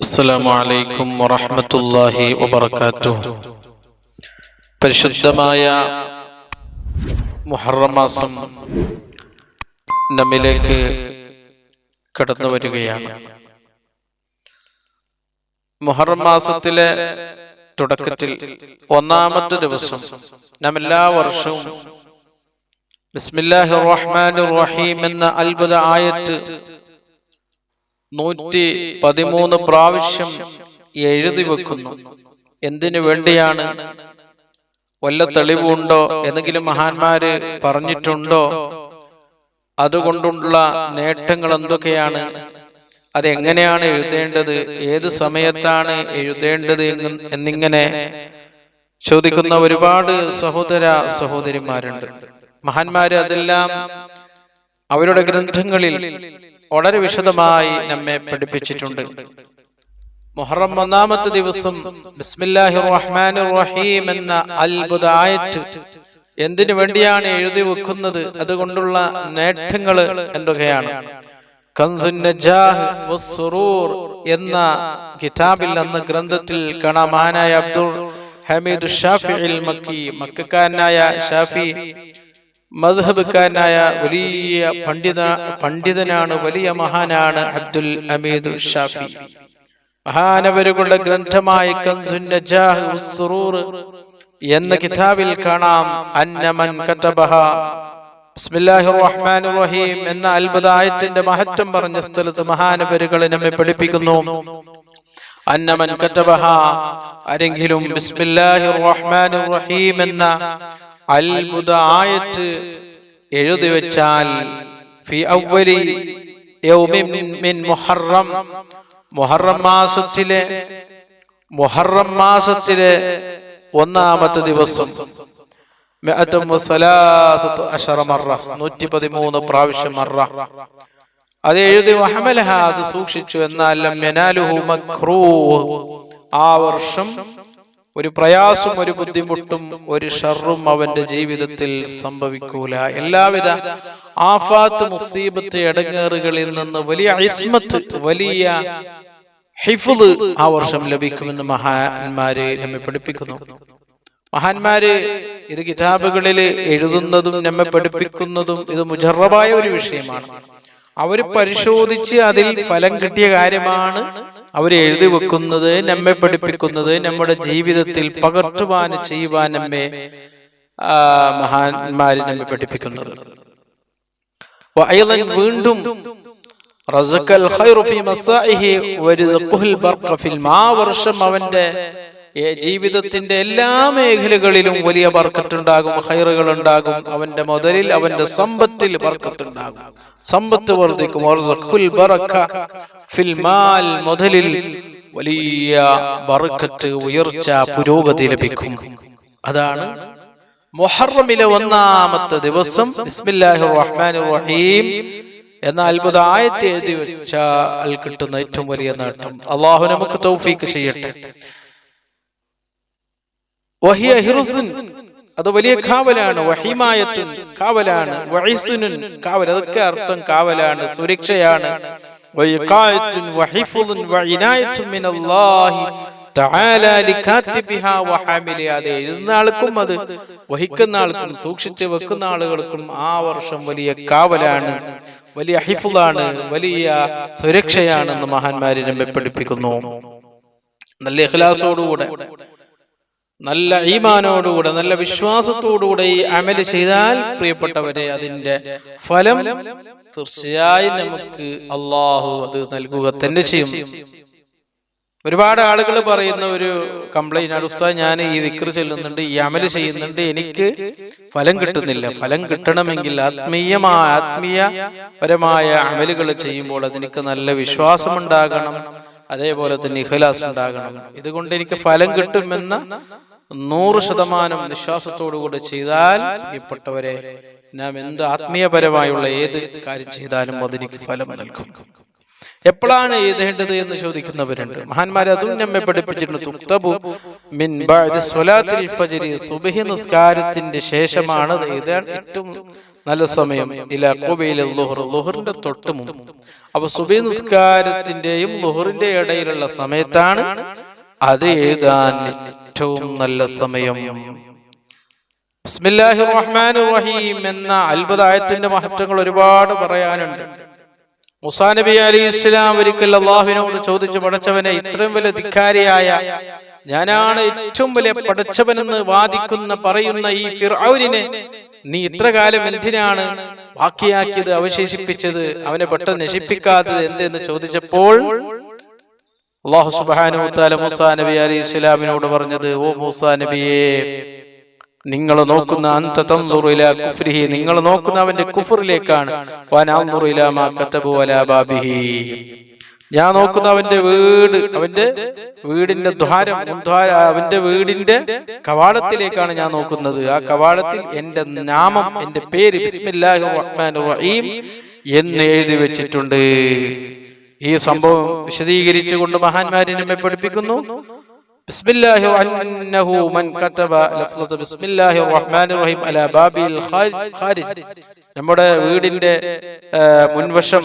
അസ്സലാമു അലൈക്കും വറഹ്മത്തുള്ളാഹി വബറകാതുഹു. പരിശുദ്ധമായ മുഹറം മാസം നമ്മിലേക്ക് കടന്നു വരികയാണ്. മുഹറം മാസത്തിലെ തുടക്കത്തിൽ ഒന്നാമത്തെ ദിവസം നാം എല്ലാ വർഷവും ബിസ്മില്ലാഹിർ റഹ്മാനിർ റഹീം എന്ന അത്ഭുത ആയത്ത് 113 പ്രാവശ്യം എഴുതി വെക്കുന്നു. എന്തിനു വേണ്ടിയാണ്? വല്ല തെളിവുണ്ടോ? എന്തെങ്കിലും മഹാന്മാര് പറഞ്ഞിട്ടുണ്ടോ? അതുകൊണ്ടുള്ള നേട്ടങ്ങൾ എന്തൊക്കെയാണ്? അതെങ്ങനെയാണ് എഴുതേണ്ടത്? ഏത് സമയത്താണ് എഴുതേണ്ടത് എന്നിങ്ങനെ ചോദിക്കുന്ന ഒരുപാട് സഹോദര സഹോദരിമാരുണ്ട്. മഹാന്മാര് അതെല്ലാം അവരുടെ ഗ്രന്ഥങ്ങളിൽ വളരെ വിശദമായി നമ്മെ പഠിപ്പിച്ചിട്ടുണ്ട്. മുഹറം ഒന്നാമത്തെ ദിവസം ബിസ്മില്ലാഹിർ റഹ്മാനിർ റഹീം എന്ന അത്ഭുത ആയത്ത് എന്തിനു വേണ്ടിയാണ് എഴുതി വെക്കുന്നത്? അതുകൊണ്ടുള്ള നേട്ടങ്ങൾ എന്തൊക്കെയാണ്? കൻസുൻ നജാഹ് വസ്സുറൂർ എന്ന കിതാബിൽ അന്ന് ഗ്രന്ഥത്തിൽ കാണാം. മഹാനായ അബ്ദുൽ ഹമീദ് ഷാഫിഈൽ മക്കി, മക്കക്കാരനായ ഷാഫി മദ്ഹബുകാരനായ വലിയ പണ്ഡിതനാണ്, വലിയ മഹാനാണ് അബ്ദുൽ ഹമീദ് ഷാഫി. മഹാനവരുടെ ഗ്രന്ഥമായ കൻസുൻ നജാഹ് വസ്സുറൂർ എന്ന കിതാബിൽ കാണാം, അന്നമൻ കതബഹ ബിസ്മില്ലാഹിർ റഹ്മാനിർ റഹീം എന്ന അത്ഭുത ആയത്തിന്റെ മഹത്വം പറഞ്ഞ സ്ഥലത്ത് മഹാനവരുകൾ നമ്മെ പഠിപ്പിക്കുന്നു. അന്നമൻ കതബഹ, ആരെങ്കിലും ബിസ്മില്ലാഹിർ റഹ്മാനിർ റഹീം എന്ന അത്ഭുത ആയത്ത് എഴുതി വെച്ചാൽ ഫി അവ്വലി യൗമിൻ മിൻ മുഹറം, മുഹറം മാസത്തിലെ ഒന്നാമത്തെ ദിവസം 113 പ്രാവശ്യം അത് എഴുതി വഹമലഹ, അത് സൂക്ഷിച്ചു. എന്നാൽ ലം യനാലുഹു മക്റൂഹ്, ആ വർഷം ഒരു പ്രയാസം, ഒരു ബുദ്ധിമുട്ടും, ഒരു ഷർറും അവന്റെ ജീവിതത്തിൽ സംഭവിക്കൂല. എല്ലാവിധ ആഫാത്ത്, മുസീബത്ത്, ഇടങ്ങേറുകളിൽ നിന്ന് വലിയ ഇസ്മത്ത്, വലിയ ഹിഫ്ള് ആ വർഷം ലഭിക്കുമെന്ന് മഹാന്മാര് നമ്മെ പഠിപ്പിക്കുന്നു. മഹാന്മാര് ഇത് കിതാബുകളിൽ എഴുതുന്നതും നമ്മെ പഠിപ്പിക്കുന്നതും ഇത് മുജറബായ ഒരു വിഷയമാണ്. അവര് പരിശോധിച്ച് അതിൽ ഫലം കിട്ടിയ കാര്യമാണ് അവർ എഴുതി വെക്കുന്നത്, നമ്മെ പഠിപ്പിക്കുന്നത്, നമ്മുടെ ജീവിതത്തിൽ പകർത്തുവാൻ ചെയ്യുവാൻ നമ്മെ മഹാന്മാര് നമ്മെ പഠിപ്പിക്കുന്നത്. വീണ്ടും ആ വർഷം അവന്റെ ജീവിതത്തിന്റെ എല്ലാ മേഖലകളിലും വലിയ ബർക്കത്തുണ്ടാകും, ഖൈറുകൾ ഉണ്ടാകും. അവന്റെ മുതലിൽ, അവന്റെ സമ്പത്തിൽ ബർക്കത്തുണ്ടാകും, സമ്പത്ത് വർദ്ധിക്കും. മുതലിൽ വലിയ ബർക്കത്ത്, ഉയർച്ച, പുരോഗതി ലഭിക്കും. അതാണ് മുഹറമിലെ ഒന്നാമത്തെ ദിവസം ബിസ്മില്ലാഹിർ റഹ്മാനിർ റഹീം എന്ന അത്ഭുത ആയത്ത് എഴുതി വെച്ചാൽ കിട്ടുന്ന ഏറ്റവും വലിയ നേട്ടം. അള്ളാഹു നമുക്ക് തൗഫീഖ് ചെയ്യട്ടെ. വഹിയ ഹിർസുൻ, അത് വലിയ കാവലാണ്. വഹിമായത്തുൻ, കാവലാണ്. വഇസ്നുൻ, കാവൽ, അതൊക്കെ അർത്ഥം കാവലാണ്, സുരക്ഷയാണ്. വയിഖായത്തുൻ വഹിഫുൻ വഇനായത്തുൻ മിനല്ലാഹി തആല ലികാതിബിഹാ വഹാമിലിഹാ, അത് എഴുതുന്ന ആൾക്കും അത് വഹിക്കുന്ന ആൾക്കും സൂക്ഷിച്ച് വെക്കുന്ന ആളുകൾക്കും ആ വർഷം വലിയ കാവലാണ്, വലിയ ഹിഫ്ളാണ്, വലിയ സുരക്ഷയാണെന്ന് മഹാന്മാര് നമ്മെ പഠിപ്പിക്കുന്നു. നല്ല ഇഖ്ലാസോടുകൂടെ, നല്ല ഈമാനോടുകൂടെ, നല്ല വിശ്വാസത്തോടുകൂടെ ഈ അമല് ചെയ്താൽ പ്രിയപ്പെട്ടവരെ അതിന്റെ ഫലം തീർച്ചയായും നമുക്ക് അള്ളാഹു അത് നൽകുക തന്നെ ചെയ്യും. ഒരുപാട് ആളുകൾ പറയുന്ന ഒരു കംപ്ലൈന്റ് ആണ്, ഉസ്താദ് ഞാൻ ഈ ദിക്ർ ചൊല്ലുന്നുണ്ട്, ഈ അമല് ചെയ്യുന്നുണ്ട്, എനിക്ക് ഫലം കിട്ടുന്നില്ല. ഫലം കിട്ടണമെങ്കിൽ ആത്മീയപരമായ അമലുകൾ ചെയ്യുമ്പോൾ അതിനൊക്കെ നല്ല വിശ്വാസം ഉണ്ടാകണം, അതേപോലെ തന്നെ ഇഖ്ലാസ് ഉണ്ടാകണം. ഇതുകൊണ്ട് എനിക്ക് ഫലം കിട്ടുമെന്ന 100% വിശ്വാസത്തോടുകൂടി ചെയ്താൽ പ്രിയപ്പെട്ടവരെ നാം എന്ത് ആത്മീയപരമായുള്ള ഏത് കാര്യം ചെയ്താലും അതിന് ഫലം നൽകും. എപ്പോഴാണ് എഴുതേണ്ടത് എന്ന് ചോദിക്കുന്നവരുണ്ട്. മഹാന്മാരെ അതും നമ്മെ പഠിപ്പിച്ചിട്ടുണ്ട്. തുക്തബു മിൻ ബഅദി സ്വലാത്തിൽ ഫജ്ർ, സുബ്ഹി നിസ്കാരത്തിന്റെ ശേഷമാണ് എഴുതാൻ ഏറ്റവും നല്ല സമയം. ഇലാ ഖുബൈല ളുഹർ, ളുഹറിന്റെ തൊട്ട് മുമ്പ്. അപ്പൊ സുബ്ഹി നിസ്കാരത്തിന്റെയും ളുഹറിന്റെ ഇടയിലുള്ള സമയത്താണ് അത് എഴുതാൻ ഏറ്റവും നല്ല സമയം. ബിസ്മില്ലാഹിർ റഹ്മാനിർ റഹീം എന്ന അത്ഭുത ആയത്തിന്റെ മഹത്വങ്ങൾ ഒരുപാട് പറയാനുണ്ട്. മൂസാ നബി അലൈഹിസ്സലാം ഒരിക്കൽ അല്ലാഹുവിനോട് ചോദിച്ചു, പടച്ചവനെ, ഇത്രയും വലിയ ധിക്കാരിയായ, ഞാനാണ് ഏറ്റവും വലിയ പടച്ചവനെന്ന് വാദിക്കുന്ന പറയുന്ന ഈ ഫിർഔനിനെ നീ ഇത്ര കാലം എന്തിനാണ് ബാക്കിയാക്കിയത്, അവശേഷിപ്പിച്ചത്, അവനെ പെട്ടെന്ന് നശിപ്പിക്കാത്തത് എന്തെന്ന് ചോദിച്ചപ്പോൾ അല്ലാഹു സുബ്ഹാനഹു വ തആല മൂസാ നബി അലൈഹിസ്സലാമിനോട് പറഞ്ഞത്, ഓ മൂസാ നബിയേ, നിങ്ങൾ നോക്കുന്ന അൻത തൻദുറു ഇലാ കുഫ്രിഹി, നിങ്ങൾ നോക്കുന്ന അവന്റെ കുഫറിലേക്കാണ്. വഅന അൻദുറു ഇലാ മാ കതബു അലാ ബാബിഹി, ഞാൻ നോക്കുന്ന അവന്റെ വീട്, അവന്റെ വീടിന്റെ ദ്വാരം, അവന്റെ വീടിന്റെ കവാടത്തിലേക്കാണ് ഞാൻ നോക്കുന്നത്. ആ കവാടത്തിൽ എന്റെ നാമം, എന്റെ പേര് ബിസ്മില്ലാഹിർ റഹ്മാനിർ റഹീം എന്ന് എഴുതി വെച്ചിട്ടുണ്ട്. ഈ സംഭവം വിശദീകരിച്ചുകൊണ്ട് മഹാന്മാരെ നമ്മെ പഠിപ്പിക്കുന്നു, ബിസ്മില്ലാഹി അന്നഹു മൻ കതബ ലഫ്ളത ബിസ്മില്ലാഹിർ റഹ്മാനിർ റഹീം അലാ ബാബിൽ ഖാരിജ്, നമ്മുടെ വീടിന്റെ മുൻവശം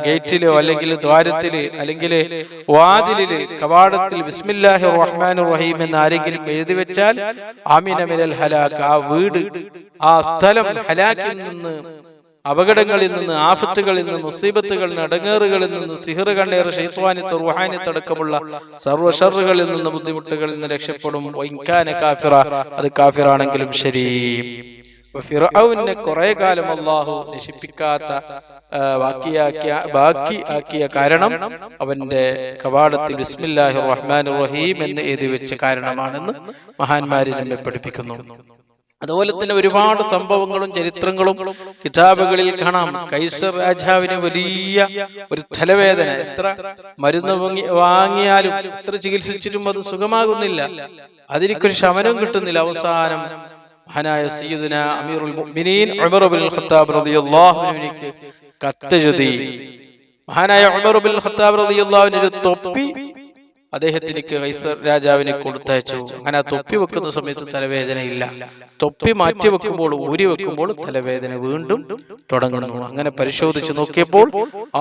ഗേറ്റിലോ അല്ലെങ്കിൽ ദ്വാരത്തില് അല്ലെങ്കിൽ വാതിലില് കവാടത്തിൽ ബിസ്മില്ലാഹിർ റഹ്മാനിർ റഹീം എന്ന് ആരെങ്കിലും എഴുതി വെച്ചാൽ ആമിന മിനൽ ഹലാക്ക്, ആ വീട്, ആ സ്ഥലം ഹലാക്കിൽ നിന്ന്, അപകടങ്ങളിൽ നിന്ന്, ആഫത്തുകളിൽ നിന്ന്, മുസീബത്തുകളിൽ നിന്ന്, അടങ്ങേറുകളിൽ നിന്ന്, സിഹ്ർ, കണ്ണേറ്, ശൈത്വാനിത്ത്, റുഹാനിത്ത് അടക്കമുള്ള സർവ്വ ഷർറുകളിൽ നിന്ന്, ബുദ്ധിമുട്ടുകളിൽ നിന്ന് രക്ഷപ്പെടും. വഇൻകാന കാഫിറ, അത് കാഫിറാണെങ്കിലും ശരി. ഫിർഔനെ കുറെ കാലം അല്ലാഹു നശിപ്പിക്കാത്ത ബാക്കിയാക്കിയ കാരണം അവന്റെ കവാടത്തിൽ ബിസ്മില്ലാഹിർ റഹ്മാനിർ റഹീം എന്ന് എഴുതി വെച്ച കാരണമാണെന്ന് മഹാന്മാര് നമ്മെ പഠിപ്പിക്കുന്നു. അതുപോലെ തന്നെ ഒരുപാട് സംഭവങ്ങളും ചരിത്രങ്ങളും കിതാബുകളിൽ കാണാം. കൈസർ രാജാവിന് വലിയ ഒരു തലവേദന, എത്ര മരുന്ന് വാങ്ങിയാലും എത്ര ചികിത്സിച്ചിട്ടും അത് സുഖമാകുന്നില്ല, അതിനൊരു ശമനം കിട്ടുന്നില്ല. അവസാനം മഹാനായ സയ്യിദുനാ അമീറുൽ മുഅ്മിനീൻ ഉമർ ഇബ്നുൽ ഖത്താബ് റളിയല്ലാഹു അൻഹുവിലേക്ക് കത്തെഴുതി. മഹാനായ ഉമർ ഇബ്നുൽ ഖത്താബ് റളിയല്ലാഹു അൻഹു ഒരു തൊപ്പി അദ്ദേഹത്തിന് കൈസർ രാജാവിനെ കൊടുത്തയച്ചു. അങ്ങനെ ആ തൊപ്പി വെക്കുന്ന സമയത്ത് തലവേദനയില്ല, തൊപ്പി മാറ്റി വെക്കുമ്പോൾ, ഊരി വെക്കുമ്പോൾ തലവേദന വീണ്ടും തുടങ്ങുന്നു. അങ്ങനെ പരിശോധിച്ച് നോക്കിയപ്പോൾ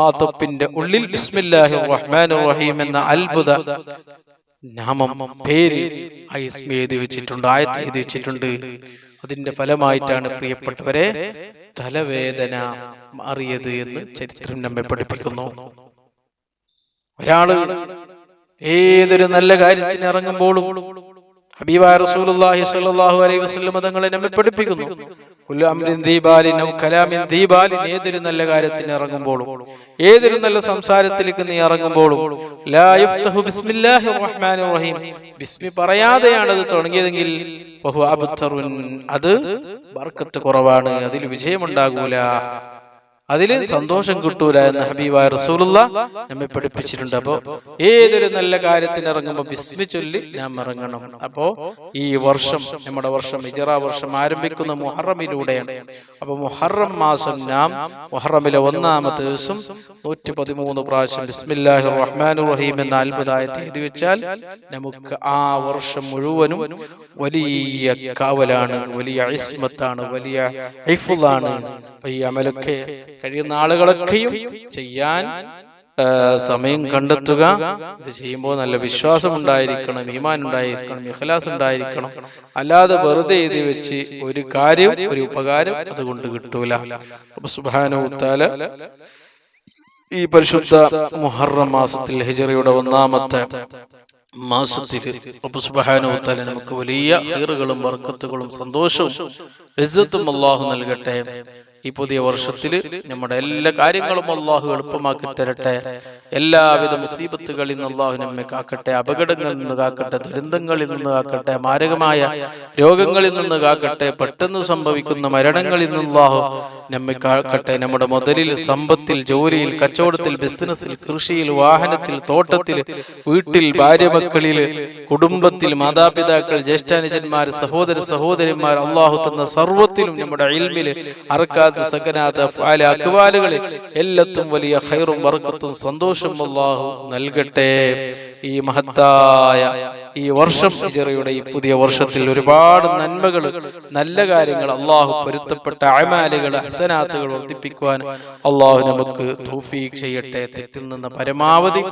ആ തൊപ്പിന്റെ ഉള്ളിൽ ബിസ്മില്ലാഹിർ റഹ്മാനിർ റഹീം എന്ന അത്ഭുത നാമം, പേര് എഴുതി വെച്ചിട്ടുണ്ട്, ആയത്ത് എഴുതി വെച്ചിട്ടുണ്ട്. അതിന്റെ ഫലമായിട്ടാണ് പ്രിയപ്പെട്ടവരെ തലവേദന മാറിയത് എന്ന് ചരിത്രം നമ്മെ പഠിപ്പിക്കുന്നു. ഒരാള് ഏതൊരു നല്ല കാര്യത്തിന് ഇറങ്ങുമ്പോഴും ഹബീബായ റസൂലുള്ളാഹി സ്വല്ലല്ലാഹു അലൈഹി വസല്ലം തങ്ങളെ നമ്മെ പഠിപ്പിക്കുന്നു, കുല്ലു അംരിൻ ദീബാലിൻ ഔ കലാമിൻ ദീബാലിൻ, ഏതൊരു നല്ല കാര്യത്തിന് ഇറങ്ങുമ്പോഴും, ഏതൊരു നല്ല സംസാരത്തിലേക്ക് നീ ഇറങ്ങുമ്പോഴും ലാ യഫ്തഹു ബിസ്മില്ലാഹിർ റഹ്മാനിർ റഹീം, ബിസ്മി പറയാതെയാണ് അത് തുടങ്ങിയതെങ്കിൽ വഹുവ അബ്തറുൻ, അത് ബർക്കത്ത് കുറവാണ്, അതിൽ വിജയമുണ്ടാകൂല, അതില് സന്തോഷം കിട്ടൂല എന്ന് ഹബീബായ റസൂലുള്ളാഹി നമ്മെ പഠിപ്പിച്ചിട്ടുണ്ട്. അപ്പോ ഏതൊരു നല്ല കാര്യത്തിന് ഇറങ്ങുമ്പോ ബിസ്മി ചൊല്ലി നാം ഇറങ്ങണം. അപ്പോ ഈ വർഷം, നമ്മുടെ വർഷം ഹിജ്റ വർഷം ആരംഭിക്കുന്ന മുഹറമിലൂടെയാണ്. അപ്പൊ മുഹറം മാസം നാം മുഹറമിലെ ഒന്നാമത്തെ ദിവസം 113 പ്രാവശ്യം ബിസ്മില്ലാഹിർ റഹ്മാനിർ റഹീം എന്ന അത്ഭുതായത്ത് എഴുതി വെച്ചാൽ നമുക്ക് ആ വർഷം മുഴുവനും വലിയ കാവലാണ്, വലിയ ഇസ്മത്താണ്, വലിയ ഹിഫ്ളാണ്. അപ്പൊ ഈ അമലൊക്കെ കഴിയുന്ന ആളുകളൊക്കെയും ചെയ്യാൻ സമയം കണ്ടെത്തുക. ഇത് ചെയ്യുമ്പോൾ നല്ല വിശ്വാസം ഉണ്ടായിരിക്കണം, ഈമാൻ ഉണ്ടായിരിക്കണം, ഇഖ്ലാസ് ഉണ്ടായിരിക്കണം. അല്ലാതെ വെറുതെ എഴുതി വെച്ച് ഒരു കാര്യം, ഒരു ഉപകാരം അതുകൊണ്ട് കിട്ടൂല. അപ്പൊ സുബ്ഹാനഹു തആല ഈ പരിശുദ്ധ മുഹറം മാസത്തിൽ, ഹിജ്റയുടെ ഒന്നാമത്തെ മാസത്തിൽ റബ്ബ് സുബ്ഹാനഹു തആല നമുക്ക് വലിയ ഖൈറുകളും ബർക്കത്തുകളും സന്തോഷവും ഇസ്സത്തും അല്ലാഹു നൽകട്ടെ. ഈ പുതിയ വർഷത്തിൽ നമ്മുടെ എല്ലാ കാര്യങ്ങളും അല്ലാഹു എളുപ്പമാക്കി തരട്ടെ. എല്ലാവിധ മുസീബത്തുകളിൽ നിന്ന് അല്ലാഹു നമ്മെ കാക്കട്ടെ, അപകടങ്ങളിൽ നിന്ന് കാക്കട്ടെ, ദുരന്തങ്ങളിൽ നിന്ന് കാക്കട്ടെ, മാരകമായ രോഗങ്ങളിൽ നിന്ന് കാക്കട്ടെ, പെട്ടെന്ന് സംഭവിക്കുന്ന മരണങ്ങളിൽ നിന്ന് അല്ലാഹു നമ്മെ കാക്കട്ടെ. നമ്മുടെ മുതലിൽ, സമ്പത്തിൽ, ജോലിയിൽ, കച്ചവടത്തിൽ, ബിസിനസ്സിൽ, കൃഷിയിൽ, വാഹനത്തിൽ, തോട്ടത്തിൽ, വീട്ടിൽ, ഭാര്യ മക്കളിൽ, കുടുംബത്തിൽ, മാതാപിതാക്കൾ, ജ്യേഷ്ഠാനുജന്മാർ, സഹോദര സഹോദരിമാർ, അള്ളാഹു തന്ന സർവ്വത്തിലും, നമ്മുടെ ഇൽമില്, അർക്കാത്ത്, സകനാത്ത്, അഫ്ആല്, അഖ്വാലുകളിൽ എല്ലാത്തും വലിയ ഖൈറും ബർക്കത്തും സന്തോഷം അള്ളാഹു നൽകട്ടെ. ഈ മഹത്തായ ഈ വർഷം, ഹിജ്റയുടെ ഈ പുതിയ വർഷത്തിൽ ഒരുപാട് നന്മകൾ, നല്ല കാര്യങ്ങൾ, അള്ളാഹു പൊരുത്തപ്പെട്ട അമാലുകൾ, ഹസനാത്തുകൾ വർദ്ധിപ്പിക്കുവാൻ അള്ളാഹു നമുക്ക് തൗഫീഖ് ചെയ്യട്ടെ. തെറ്റിൽ നിന്ന് പരമാവധി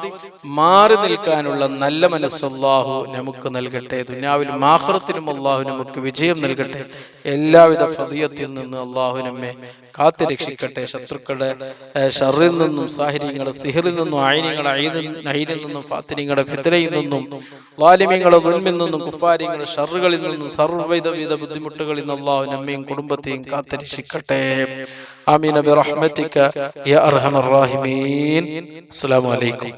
മാറി നിൽക്കാനുള്ള നല്ല മനസ്സ് അള്ളാഹു നമുക്ക് നൽകട്ടെ. ദുനിയാവിലും ആഖിറത്തിലും അള്ളാഹു നമുക്ക് വിജയം നൽകട്ടെ. എല്ലാവിധ ഫദിയത്തിൽ നിന്ന് അള്ളാഹു നമ്മെ കാത്തു രക്ഷിക്കട്ടെ. ശത്രുക്കളുടെ ഷർറിൽ നിന്നും, സാഹിര്യങ്ങളുടെ സിഹറിൽ നിന്നും, ഐനിങ്ങളുടെ ഐനിൽ നിന്നും, ഫാത്തിനിങ്ങളുടെ ഫിത്നയിൽ നിന്നും, ളാലിമീങ്ങളുടെ ദുൽമിൽ നിന്നും, കുഫാരിങ്ങളുടെ ഷർറുകളിൽ നിന്നും, സർവ്വവിധ ബുദ്ധിമുട്ടുകളിൽ നിന്ന് അള്ളാഹു നമ്മയും കുടുംബത്തെയും കാത്തു രക്ഷിക്കട്ടെ. ആമീൻ ബിറഹ്മതിക യാ അർഹമർ റഹീമീൻ. അസ്സലാമു അലൈക്കും.